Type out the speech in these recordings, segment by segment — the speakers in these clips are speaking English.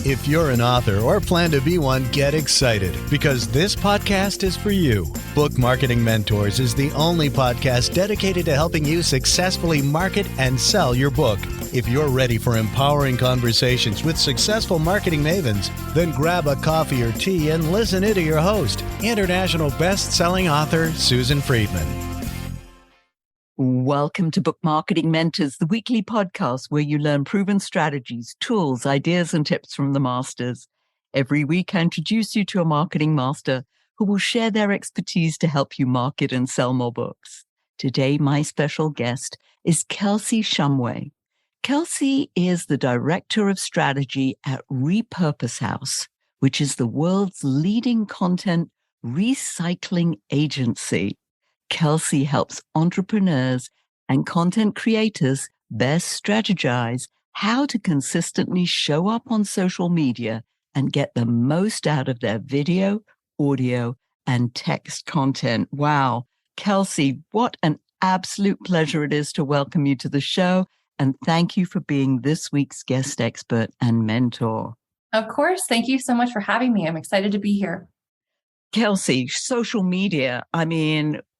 If you're an author or plan to be one, get excited because this podcast is for you. Book Marketing Mentors is the only podcast dedicated to helping you successfully market and sell your book. If you're ready for empowering conversations with successful marketing mavens, then grab a coffee or tea and listen in to your host, international best-selling author Susan Friedman. Welcome to Book Marketing Mentors, the weekly podcast where you learn proven strategies, tools, ideas, and tips from the masters. Every week, I introduce you to a marketing master who will share their expertise to help you market and sell more books. Today, my special guest is Kelsey Shumway. Kelsey is the Director of Strategy at Repurpose House, which is the world's leading content recycling agency. Kelsey helps entrepreneurs and content creators best strategize how to consistently show up on social media and get the most out of their video, audio, and text content. Wow. Kelsey, what an absolute pleasure it is to welcome you to the show. And thank you for being this week's guest expert and mentor. Of course. Thank you so much for having me. I'm excited to be here. Kelsey, social media,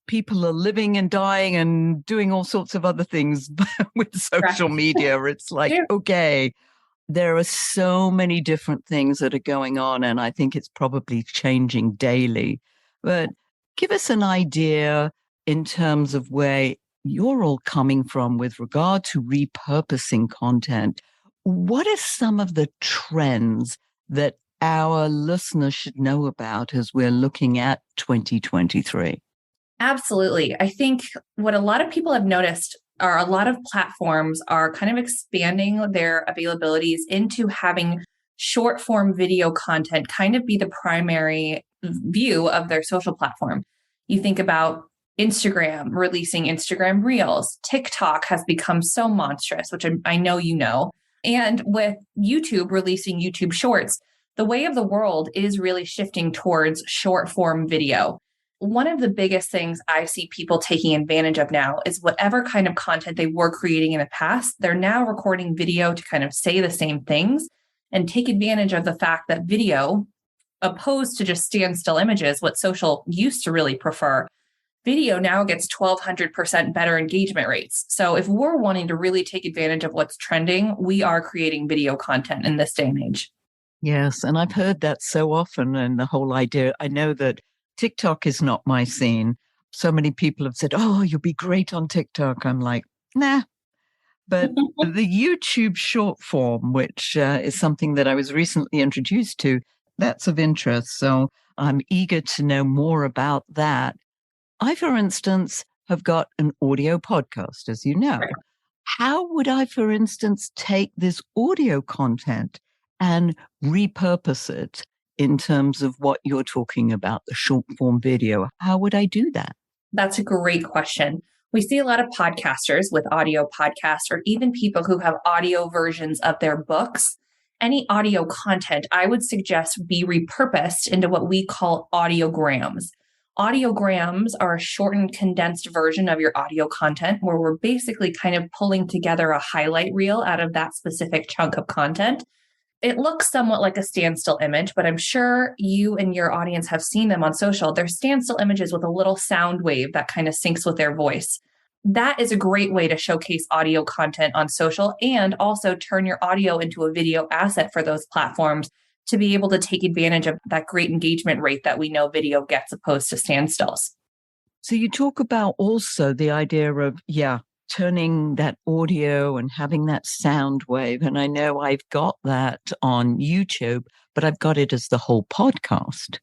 people are living and dying and doing all sorts of other things with social media. It's like, okay, there are so many different things that are going on, and I think it's probably changing daily. But give us an idea in terms of where you're all coming from with regard to repurposing content. What are some of the trends that our listeners should know about as we're looking at 2023? Absolutely. I think what a lot of people have noticed are a lot of platforms are kind of expanding their availabilities into having short form video content kind of be the primary view of their social platform. You think about Instagram releasing Instagram Reels. TikTok has become so monstrous, which I know you know. And with YouTube releasing YouTube Shorts, the way of the world is really shifting towards short form video. One of the biggest things I see people taking advantage of now is whatever kind of content they were creating in the past, they're now recording video to kind of say the same things and take advantage of the fact that video, opposed to just standstill images, what social used to really prefer, video now gets 1,200% better engagement rates. So if we're wanting to really take advantage of what's trending, we are creating video content in this day and age. Yes, and I've heard that so often, and the whole idea, I know that TikTok is not my scene. So many people have said, oh, you'll be great on TikTok. I'm like, nah. But the YouTube short form, which is something that I was recently introduced to, that's of interest. So I'm eager to know more about that. I, for instance, have got an audio podcast, as you know. How would I, for instance, take this audio content and repurpose it in terms of what you're talking about, the short form video? How would I do that? That's a great question. We see a lot of podcasters with audio podcasts, or even people who have audio versions of their books. Any audio content, I would suggest be repurposed into what we call audiograms. Audiograms are a shortened, condensed version of your audio content where we're basically kind of pulling together a highlight reel out of that specific chunk of content. It looks somewhat like a standstill image, but I'm sure you and your audience have seen them on social. They're standstill images with a little sound wave that kind of syncs with their voice. That is a great way to showcase audio content on social and also turn your audio into a video asset for those platforms to be able to take advantage of that great engagement rate that we know video gets opposed to standstills. So you talk about also the idea of, turning that audio and having that sound wave. And I know I've got that on YouTube, but I've got it as the whole podcast.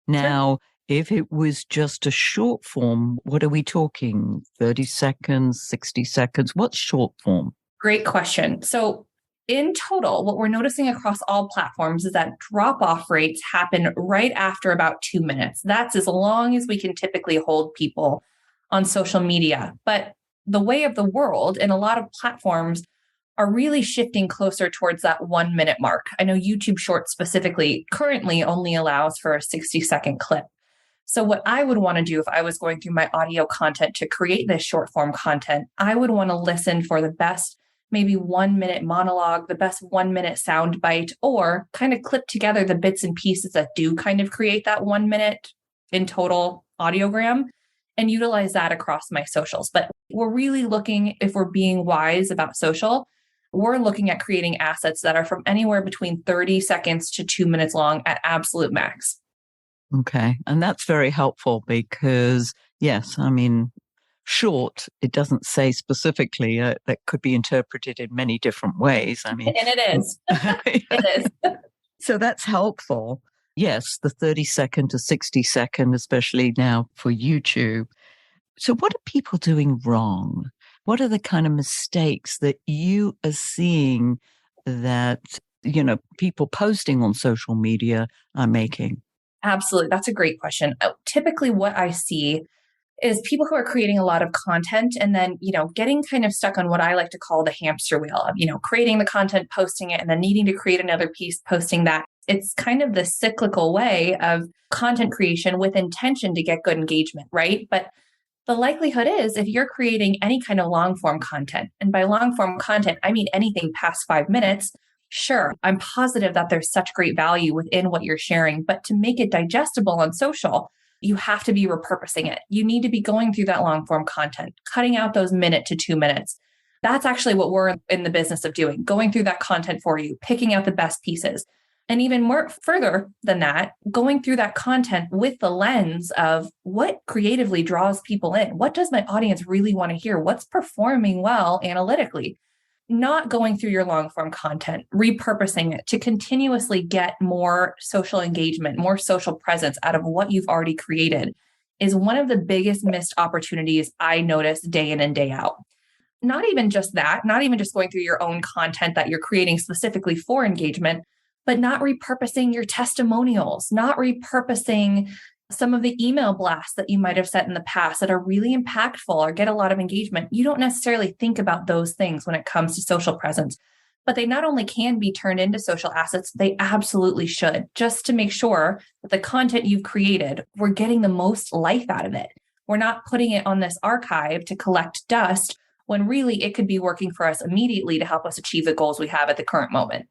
Now, if it was just a short form, what are we talking? 30 seconds, 60 seconds? What's short form? Great question. So in total, what we're noticing across all platforms is that drop-off rates happen right after about 2 minutes. That's as long as we can typically hold people on social media. But the way of the world and a lot of platforms are really shifting closer towards that 1 minute mark. I know YouTube Shorts specifically currently only allows for a 60-second clip. So what I would want to do if I was going through my audio content to create this short form content, I would want to listen for the best maybe 1 minute monologue, the best 1 minute sound bite, or kind of clip together the bits and pieces that do kind of create that 1 minute in total audiogram and utilize that across my socials. But we're really looking, if we're being wise about social, we're looking at creating assets that are from anywhere between 30 seconds to 2 minutes long at absolute max. Okay. And that's very helpful because, yes, I mean, short, it doesn't say specifically that could be interpreted in many different ways. I mean, and it is. It is. So that's helpful. Yes, the 30-second to 60-second, especially now for YouTube. So what are people doing wrong? What are the kind of mistakes that you are seeing that, people posting on social media are making? Absolutely. That's a great question. Typically what I see is people who are creating a lot of content and then, getting kind of stuck on what I like to call the hamster wheel of, creating the content, posting it, and then needing to create another piece, posting that. It's kind of the cyclical way of content creation with intention to get good engagement, right? But the likelihood is if you're creating any kind of long form content, and by long form content, I mean anything past 5 minutes, sure, I'm positive that there's such great value within what you're sharing, but to make it digestible on social, you have to be repurposing it. You need to be going through that long form content, cutting out those 1 to 2 minutes. That's actually what we're in the business of doing, going through that content for you, picking out the best pieces. And even more further than that, going through that content with the lens of what creatively draws people in. What does my audience really want to hear? What's performing well analytically? Not going through your long form content, repurposing it to continuously get more social engagement, more social presence out of what you've already created is one of the biggest missed opportunities I notice day in and day out. Not even just that, not even just going through your own content that you're creating specifically for engagement, but not repurposing your testimonials, not repurposing some of the email blasts that you might have sent in the past that are really impactful or get a lot of engagement. You don't necessarily think about those things when it comes to social presence, but they not only can be turned into social assets, they absolutely should, just to make sure that the content you've created, we're getting the most life out of it. We're not putting it on this archive to collect dust when really it could be working for us immediately to help us achieve the goals we have at the current moment.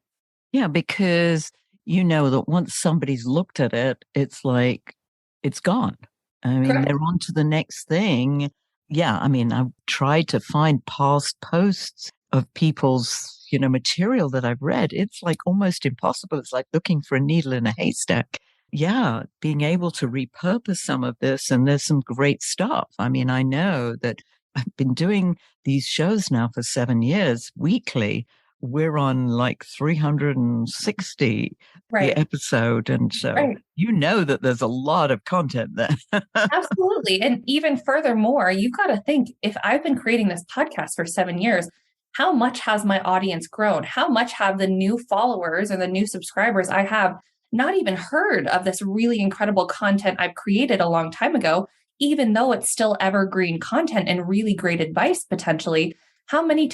Yeah, because you know that once somebody's looked at it, it's like, it's gone. I mean, Correct. they're on to the next thing. Yeah, I mean, I've tried to find past posts of people's, material that I've read. It's like almost impossible. It's like looking for a needle in a haystack. Yeah, being able to repurpose some of this, and there's some great stuff. I mean, I know that I've been doing these shows now for 7 years weekly. We're on like 360 Right. episode. And so Right. that there's a lot of content there. Absolutely. And even furthermore, you've got to think if I've been creating this podcast for 7 years, how much has my audience grown? How much have the new followers or the new subscribers I have not even heard of this really incredible content I've created a long time ago, even though it's still evergreen content and really great advice potentially? How many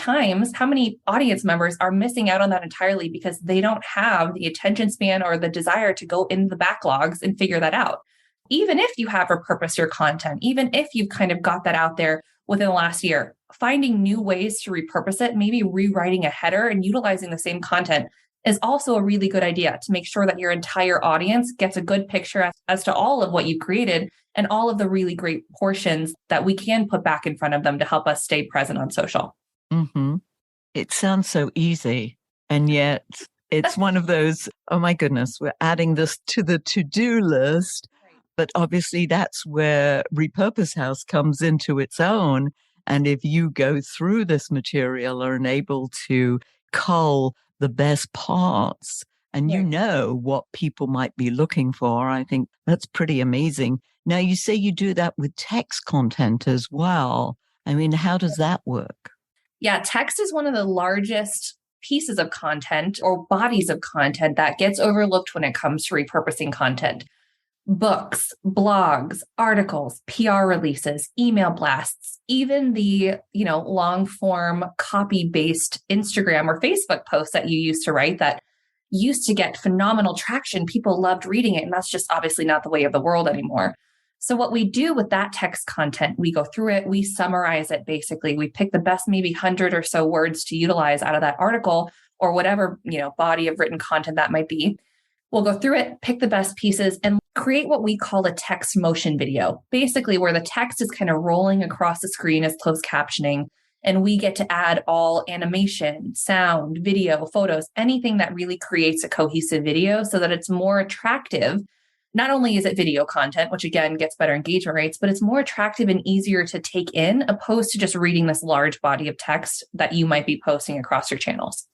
audience members are missing out on that entirely because they don't have the attention span or the desire to go in the backlogs and figure that out? Even if you have repurposed your content, even if you've kind of got that out there within the last year, finding new ways to repurpose it, maybe rewriting a header and utilizing the same content is also a really good idea to make sure that your entire audience gets a good picture as to all of what you've created and all of the really great portions that we can put back in front of them to help us stay present on social. Mm-hmm. It sounds so easy. And yet it's one of those, oh my goodness, we're adding this to the to-do list. But obviously that's where Repurpose House comes into its own. And if you go through this material are able to cull the best parts and you know what people might be looking for, I think that's pretty amazing. Now, you say you do that with text content as well. I mean, how does that work? Yeah, text is one of the largest pieces of content or bodies of content that gets overlooked when it comes to repurposing content. Books, blogs, articles, PR releases, email blasts, even the, long form copy based Instagram or Facebook posts that you used to write that used to get phenomenal traction. People loved reading it. And that's just obviously not the way of the world anymore. So what we do with that text content, we go through it, we summarize it basically. We pick the best maybe 100 or so words to utilize out of that article or whatever, body of written content that might be. We'll go through it, pick the best pieces, and create what we call a text motion video, basically where the text is kind of rolling across the screen as closed captioning. And we get to add all animation, sound, video, photos, anything that really creates a cohesive video so that it's more attractive. Not only is it video content, which again gets better engagement rates, but it's more attractive and easier to take in opposed to just reading this large body of text that you might be posting across your channels.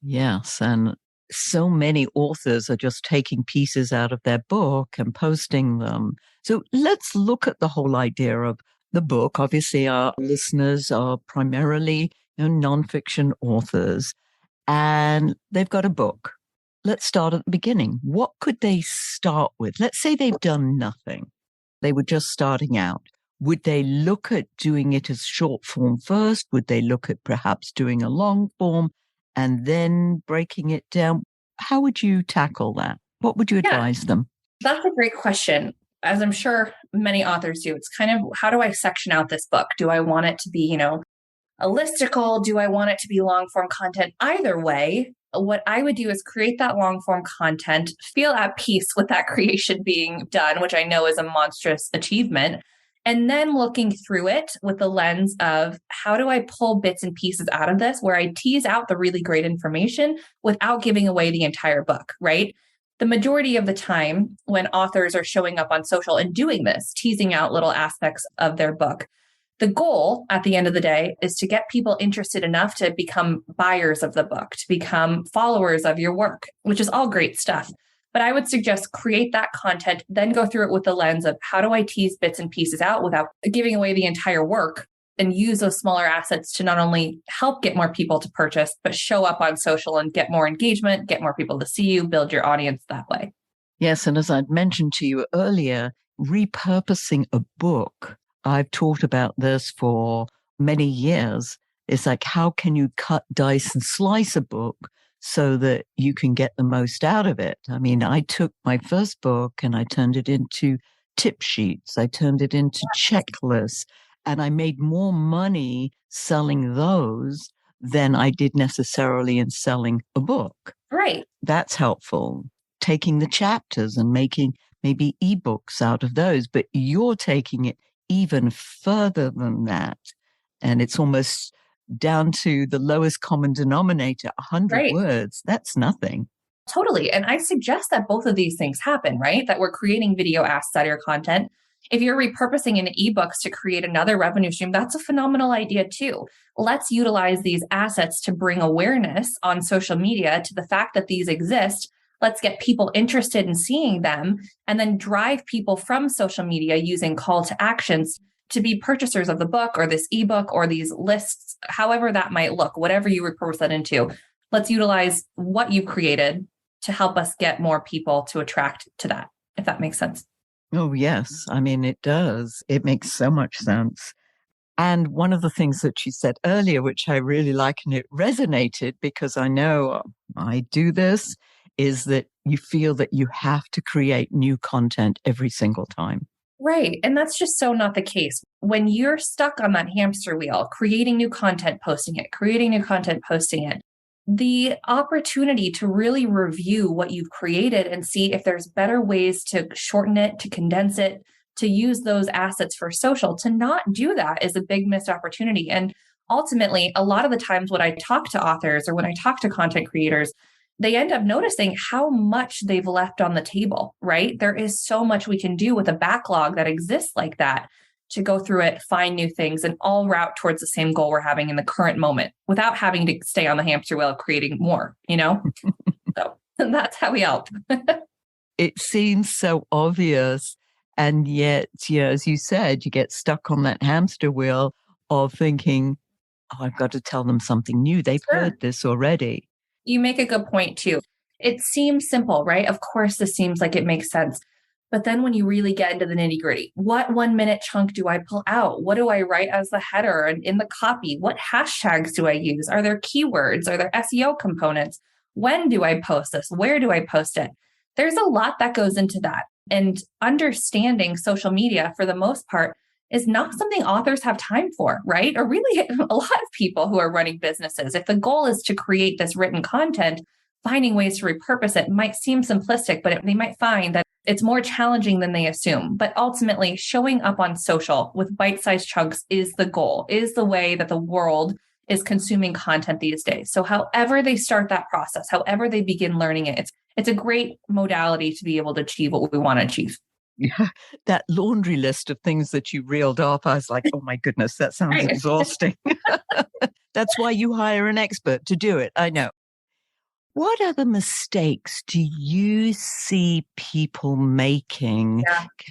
Yes. And so many authors are just taking pieces out of their book and posting them. So let's look at the whole idea of the book. Obviously, our listeners are primarily nonfiction authors, and they've got a book. Let's start at the beginning. What could they start with? Let's say they've done nothing. They were just starting out. Would they look at doing it as short form first? Would they look at perhaps doing a long form and then breaking it down? How would you tackle that? What would you advise them? That's a great question. As I'm sure many authors do, it's kind of, how do I section out this book? Do I want it to be, a listicle? Do I want it to be long form content? Either way, what I would do is create that long form content, feel at peace with that creation being done, which I know is a monstrous achievement. And then looking through it with the lens of how do I pull bits and pieces out of this where I tease out the really great information without giving away the entire book, right? The majority of the time when authors are showing up on social and doing this, teasing out little aspects of their book, the goal at the end of the day is to get people interested enough to become buyers of the book, to become followers of your work, which is all great stuff. But I would suggest create that content, then go through it with the lens of how do I tease bits and pieces out without giving away the entire work, and use those smaller assets to not only help get more people to purchase, but show up on social and get more engagement, get more people to see you, build your audience that way. Yes. And as I'd mentioned to you earlier, repurposing a book, I've talked about this for many years. It's like, how can you cut, dice, and slice a book so that you can get the most out of it? I mean, I took my first book and I turned it into tip sheets. I turned it into checklists. And I made more money selling those than I did necessarily in selling a book. Right. That's helpful. Taking the chapters and making maybe ebooks out of those, but you're taking it even further than that. And it's almost down to the lowest common denominator, 100 words. That's nothing. Totally. And I suggest that both of these things happen, right? That we're creating video assets out of your content. If you're repurposing into ebooks to create another revenue stream, that's a phenomenal idea too. Let's utilize these assets to bring awareness on social media to the fact that these exist. Let's get people interested in seeing them and then drive people from social media using call to actions to be purchasers of the book or this ebook or these lists, however that might look, whatever you repurpose that into. Let's utilize what you've created to help us get more people to attract to that, if that makes sense. Oh, yes. I mean, it does. It makes so much sense. And one of the things that you said earlier, which I really like, and it resonated because I know I do this, is that you feel that you have to create new content every single time. Right. And that's just so not the case. When you're stuck on that hamster wheel, creating new content, posting it, creating new content, posting it, the opportunity to really review what you've created and see if there's better ways to shorten it, to condense it, to use those assets for social, to not do that is a big missed opportunity. And ultimately, a lot of the times when I talk to authors or when I talk to content creators, they end up noticing how much they've left on the table, right? There is so much we can do with a backlog that exists like that, to go through it, find new things, and all route towards the same goal we're having in the current moment without having to stay on the hamster wheel of creating more, So that's how we help. It seems so obvious. And yet, as you said, you get stuck on that hamster wheel of thinking, oh, I've got to tell them something new. They've heard this already. You make a good point too. It seems simple, right? Of course, this seems like it makes sense. But then when you really get into the nitty gritty, what 1 minute chunk do I pull out? What do I write as the header and in the copy? What hashtags do I use? Are there keywords? Are there SEO components? When do I post this? Where do I post it? There's a lot that goes into that. And understanding social media for the most part is not something authors have time for, right? Or really a lot of people who are running businesses. If the goal is to create this written content, finding ways to repurpose it might seem simplistic, but they might find that it's more challenging than they assume. But ultimately, showing up on social with bite-sized chunks is the goal, is the way that the world is consuming content these days. So however they start that process, however they begin learning it, it's a great modality to be able to achieve what we want to achieve. Yeah, that laundry list of things that you reeled off, I was like, oh my goodness, that sounds exhausting. That's why you hire an expert to do it. I know. What other mistakes do you see people making,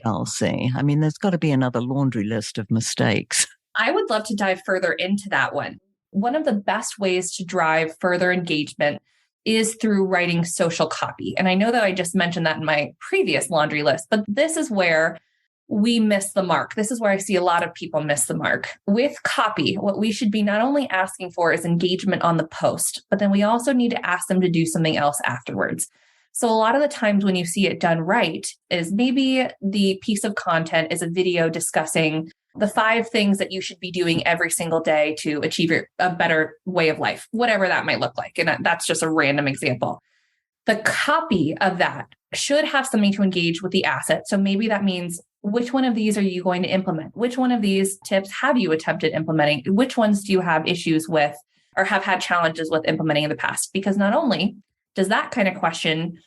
Kelsey? I mean, there's got to be another laundry list of mistakes. I would love to dive further into that one. One of the best ways to drive further engagement is through writing social copy. And I know that I just mentioned that in my previous laundry list, but this is where we miss the mark. This is where I see a lot of people miss the mark. With copy, what we should be not only asking for is engagement on the post, but then we also need to ask them to do something else afterwards. So a lot of the times when you see it done right is maybe the piece of content is a video discussing the 5 things that you should be doing every single day to achieve a better way of life, whatever that might look like. And that's just a random example. The copy of that should have something to engage with the asset. So maybe that means, which one of these are you going to implement? Which one of these tips have you attempted implementing? Which ones do you have issues with or have had challenges with implementing in the past? Because not only does that kind of question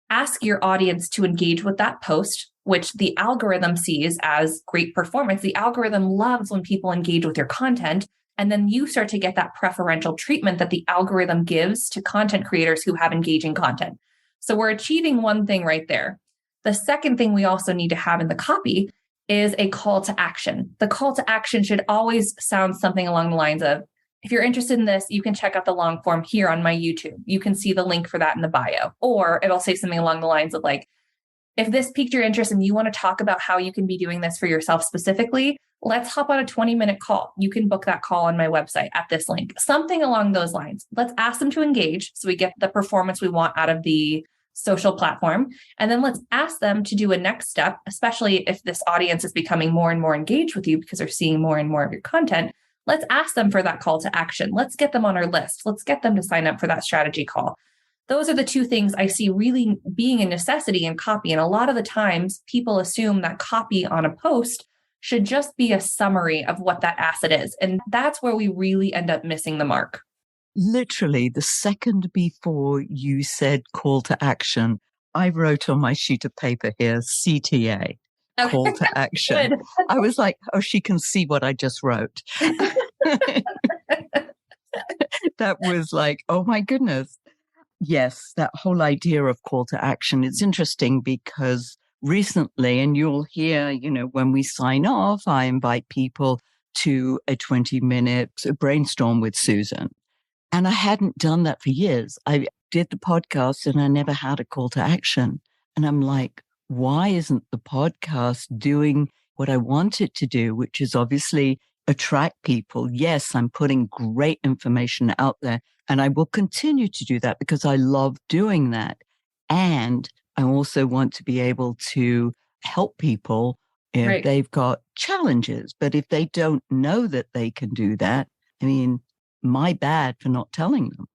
ask your audience to engage with that post, which the algorithm sees as great performance. The algorithm loves when people engage with your content. And then you start to get that preferential treatment that the algorithm gives to content creators who have engaging content. So we're achieving one thing right there. The second thing we also need to have in the copy is a call to action. The call to action should always sound something along the lines of, if you're interested in this, you can check out the long form here on my YouTube. You can see the link for that in the bio. Or it'll say something along the lines of like, if this piqued your interest and you want to talk about how you can be doing this for yourself specifically, let's hop on a 20-minute call. You can book that call on my website at this link. Something along those lines. Let's ask them to engage so we get the performance we want out of the social platform. And then let's ask them to do a next step, especially if this audience is becoming more and more engaged with you because they're seeing more and more of your content. Let's ask them for that call to action. Let's get them on our list. Let's get them to sign up for that strategy call. Those are the 2 things I see really being a necessity in copy. And a lot of the times people assume that copy on a post should just be a summary of what that asset is. And that's where we really end up missing the mark. Literally, the second before you said call to action, I wrote on my sheet of paper here, CTA, call to action. I was like, oh, she can see what I just wrote. That was like, oh my goodness. Yes, that whole idea of call to action. It's interesting because recently, and you'll hear, when we sign off, I invite people to a 20-minute brainstorm with Susan. And I hadn't done that for years. I did the podcast and I never had a call to action. And I'm like, why isn't the podcast doing what I want it to do, which is obviously attract people? Yes, I'm putting great information out there and I will continue to do that because I love doing that. And I also want to be able to help people if they've got challenges. But if they don't know that they can do that, I mean, my bad for not telling them.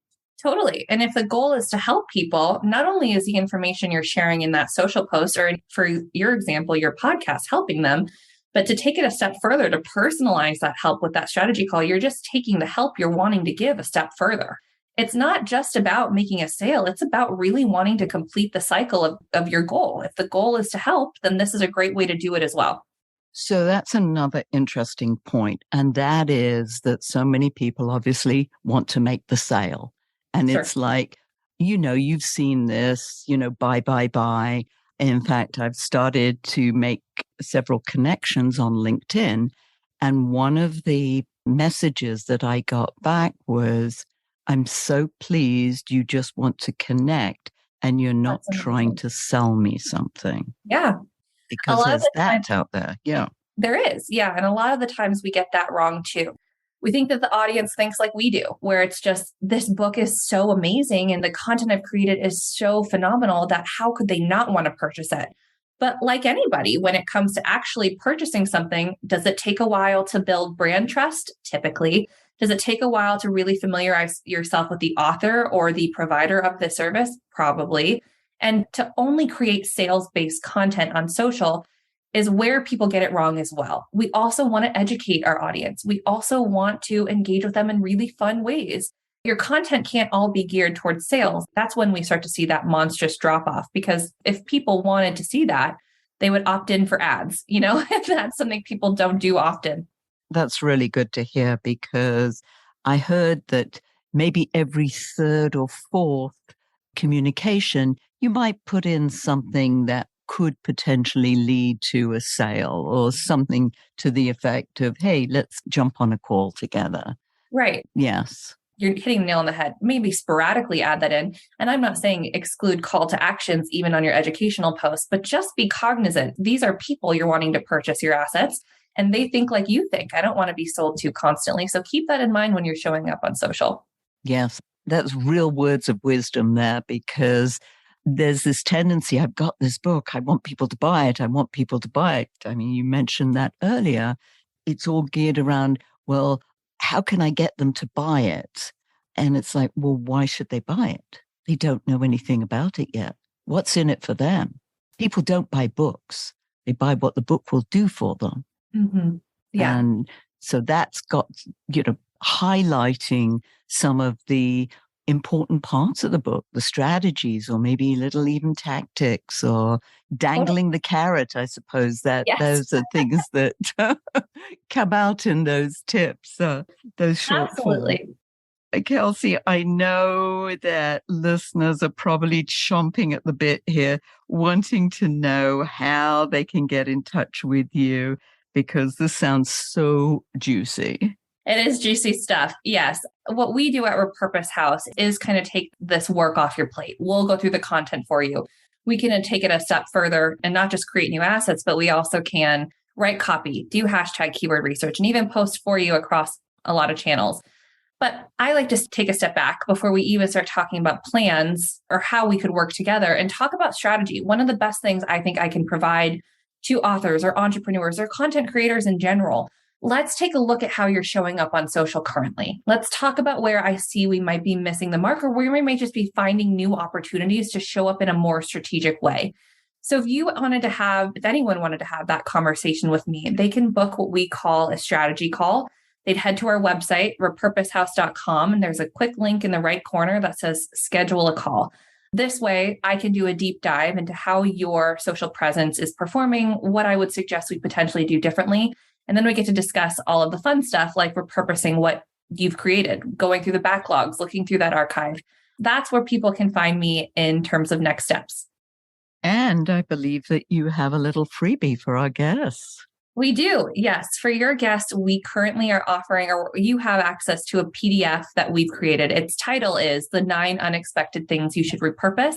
Totally. And if the goal is to help people, not only is the information you're sharing in that social post, or for your example, your podcast, helping them, but to take it a step further, to personalize that help with that strategy call, you're just taking the help you're wanting to give a step further. It's not just about making a sale. It's about really wanting to complete the cycle of your goal. If the goal is to help, then this is a great way to do it as well. So that's another interesting point. And that is that so many people obviously want to make the sale. And It's like, you've seen this, buy. In fact, I've started to make several connections on LinkedIn. And one of the messages that I got back was, I'm so pleased you just want to connect and you're not trying to sell me something. Yeah. Because there's that out there. Yeah. There is. Yeah. And a lot of the times we get that wrong too. We think that the audience thinks like we do, where it's just, this book is so amazing and the content I've created is so phenomenal that how could they not want to purchase it? But like anybody, when it comes to actually purchasing something, does it take a while to build brand trust? Typically. Does it take a while to really familiarize yourself with the author or the provider of the service? Probably. And to only create sales-based content on social is where people get it wrong as well. We also want to educate our audience. We also want to engage with them in really fun ways. Your content can't all be geared towards sales. That's when we start to see that monstrous drop off, because if people wanted to see that, they would opt in for ads, and that's something people don't do often. That's really good to hear, because I heard that maybe every third or fourth communication, you might put in something that could potentially lead to a sale or something to the effect of, hey, let's jump on a call together. Right. Yes. You're hitting the nail on the head. Maybe sporadically add that in. And I'm not saying exclude call to actions even on your educational posts, but just be cognizant. These are people you're wanting to purchase your assets, and they think like you think. I don't want to be sold to constantly. So keep that in mind when you're showing up on social. Yes, that's real words of wisdom there, because there's this tendency, I've got this book, I want people to buy it, I want people to buy it. I mean, you mentioned that earlier. It's all geared around, well, how can I get them to buy it? And it's like, well, why should they buy it? They don't know anything about it yet. What's in it for them? People don't buy books. They buy what the book will do for them. Mm-hmm. Yeah. And so that's got, highlighting some of the important parts of the book, the strategies, or maybe little even tactics, or dangling the carrot. I suppose that those are things that come out in those tips, those short Absolutely. form. Kelsey, I know that listeners are probably chomping at the bit here, wanting to know how they can get in touch with you, because this sounds so juicy. It is juicy stuff. Yes. What we do at Repurpose House is kind of take this work off your plate. We'll go through the content for you. We can take it a step further and not just create new assets, but we also can write copy, do hashtag keyword research, and even post for you across a lot of channels. But I like to take a step back before we even start talking about plans or how we could work together and talk about strategy. One of the best things I think I can provide to authors or entrepreneurs or content creators in general, let's take a look at how you're showing up on social currently. Let's talk about where I see we might be missing the mark, or where we might just be finding new opportunities to show up in a more strategic way. So if anyone wanted to have that conversation with me, they can book what we call a strategy call. They'd head to our website, repurposehouse.com, and there's a quick link in the right corner that says schedule a call. This way, I can do a deep dive into how your social presence is performing, what I would suggest we potentially do differently. And then we get to discuss all of the fun stuff like repurposing what you've created, going through the backlogs, looking through that archive. That's where people can find me in terms of next steps. And I believe that you have a little freebie for our guests. We do. Yes. For your guests, we currently are offering, or you have access to a PDF that we've created. Its title is The 9 Unexpected Things You Should Repurpose,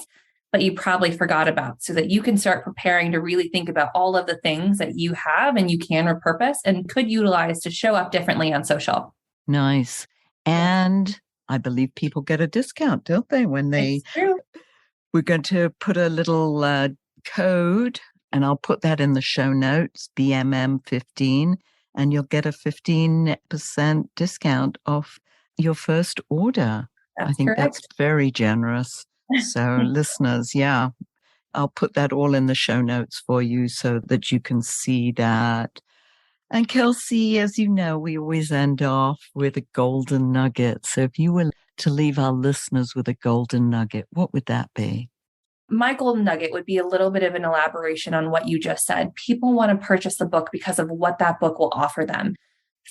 but you probably forgot about, so that you can start preparing to really think about all of the things that you have and you can repurpose and could utilize to show up differently on social. Nice. And I believe people get a discount, don't they? When they, we're going to put a little code, and I'll put that in the show notes, BMM15, and you'll get a 15% discount off your first order. I think that's very generous. So listeners, I'll put that all in the show notes for you so that you can see that. And Kelsey, as you know, we always end off with a golden nugget. So if you were to leave our listeners with a golden nugget, what would that be? My golden nugget would be a little bit of an elaboration on what you just said. People want to purchase the book because of what that book will offer them.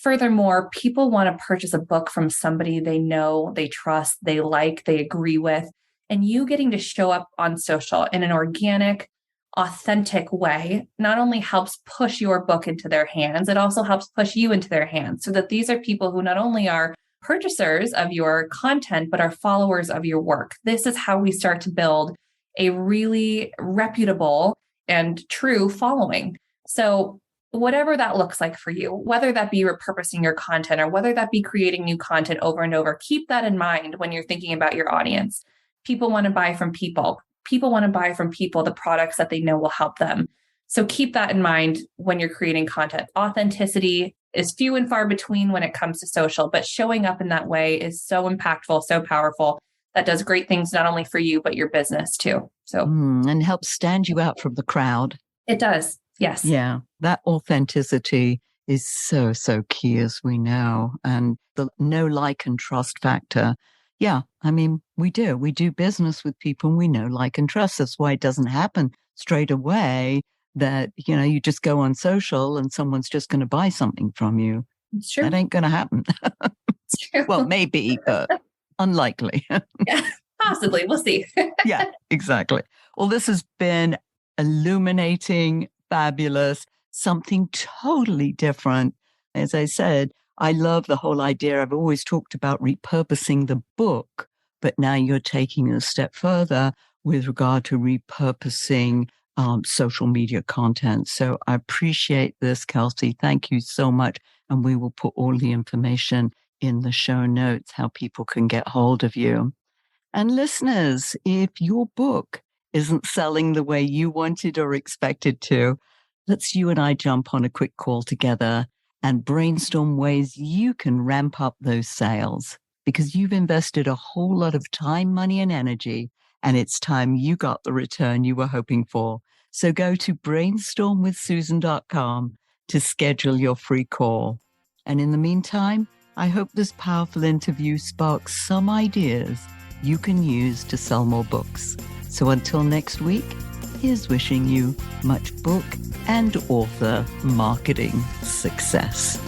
Furthermore, people want to purchase a book from somebody they know, they trust, they like, they agree with. And you getting to show up on social in an organic, authentic way not only helps push your book into their hands, it also helps push you into their hands, so that these are people who not only are purchasers of your content, but are followers of your work. This is how we start to build a really reputable and true following. So whatever that looks like for you, whether that be repurposing your content or whether that be creating new content over and over, keep that in mind when you're thinking about your audience. People want to buy from people. people want to buy from people the products that they know will help them. So keep that in mind when you're creating content. Authenticity is few and far between when it comes to social, but showing up in that way is so impactful, so powerful. That does great things, not only for you, but your business too. So, and helps stand you out from the crowd. It does. Yes. Yeah. That authenticity is so, so key, as we know. And the know, like, and trust factor. Yeah. I mean, we do business with people we know, like, and trust. That's why it doesn't happen straight away that, you just go on social and someone's just going to buy something from you. It's true. That ain't going to happen. It's true. Well, maybe, but unlikely. Yeah, possibly. We'll see. Yeah, exactly. Well, this has been illuminating, fabulous, something totally different. As I said, I love the whole idea. I've always talked about repurposing the book, but now you're taking it a step further with regard to repurposing social media content. So I appreciate this, Kelsey. Thank you so much. And we will put all the information in the show notes, how people can get hold of you. And listeners, if your book isn't selling the way you wanted or expected to, let's you and I jump on a quick call together and brainstorm ways you can ramp up those sales, because you've invested a whole lot of time, money, and energy, and it's time you got the return you were hoping for. So go to brainstormwithsusan.com to schedule your free call. And in the meantime, I hope this powerful interview sparks some ideas you can use to sell more books. So until next week, here's wishing you much book and author marketing success.